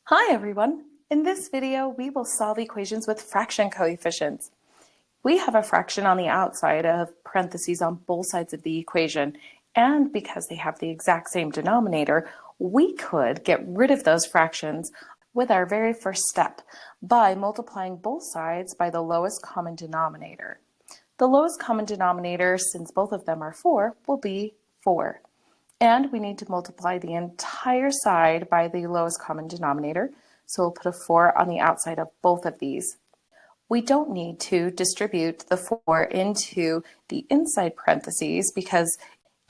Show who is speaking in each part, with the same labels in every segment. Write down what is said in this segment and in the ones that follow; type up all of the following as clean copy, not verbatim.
Speaker 1: Hi everyone! In this video, we will solve equations with fraction coefficients. We have a fraction on the outside of parentheses on both sides of the equation, and because they have the exact same denominator, we could get rid of those fractions with our very first step by multiplying both sides by the lowest common denominator. The lowest common denominator, since both of them are 4, will be 4. And we need to multiply the entire side by the lowest common denominator. So we'll put a 4 on the outside of both of these. We don't need to distribute the 4 into the inside parentheses because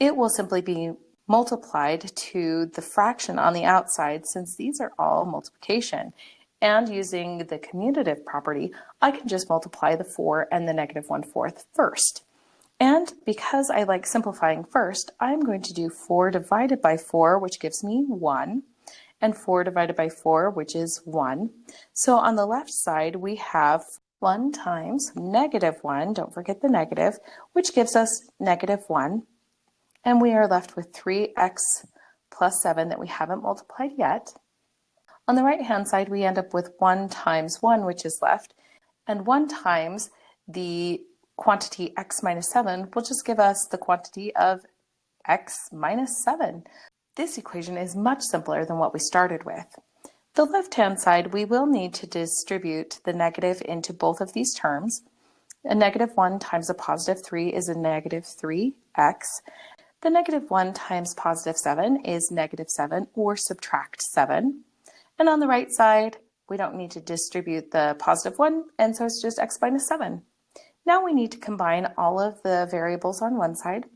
Speaker 1: it will simply be multiplied to the fraction on the outside since these are all multiplication. And using the commutative property, I can just multiply the 4 and the negative 1/4 first. And because I like simplifying first, I'm going to do 4 divided by 4, which gives me 1, and 4 divided by 4, which is 1. So on the left side, we have 1 times negative 1, don't forget the negative, which gives us negative 1. And we are left with 3x plus 7 that we haven't multiplied yet. On the right-hand side, we end up with 1 times 1, which is left, and 1 times the quantity x minus 7 will just give us the quantity of x minus 7. This equation is much simpler than what we started with. The left-hand side, we will need to distribute the negative into both of these terms. A negative 1 times a positive 3 is a negative 3x. The negative 1 times positive 7 is negative 7, or subtract 7. And on the right side, we don't need to distribute the positive 1, and so it's just x minus 7. Now we need to combine all of the variables on one side.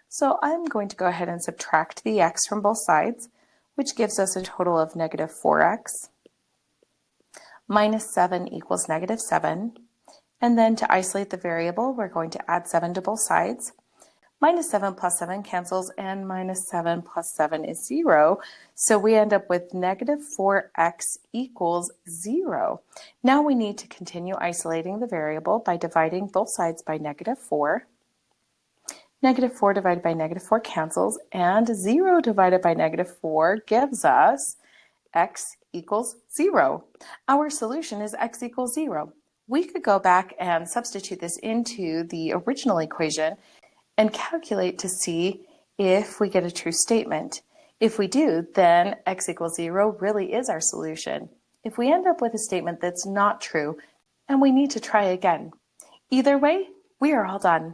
Speaker 1: So I'm going to go ahead and subtract the x from both sides, which gives us a total of negative 4x. Minus 7 equals negative 7. And then to isolate the variable, we're going to add 7 to both sides. Minus 7 plus 7 cancels, and minus 7 plus 7 is 0. So we end up with negative 4x equals 0. Now we need to continue isolating the variable by dividing both sides by negative 4. Negative 4 divided by negative 4 cancels, and 0 divided by negative 4 gives us x equals 0. Our solution is x equals 0. We could go back and substitute this into the original equation and calculate to see if we get a true statement. If we do, then x equals 0 really is our solution. If we end up with a statement that's not true, and we need to try again. Either way, we are all done.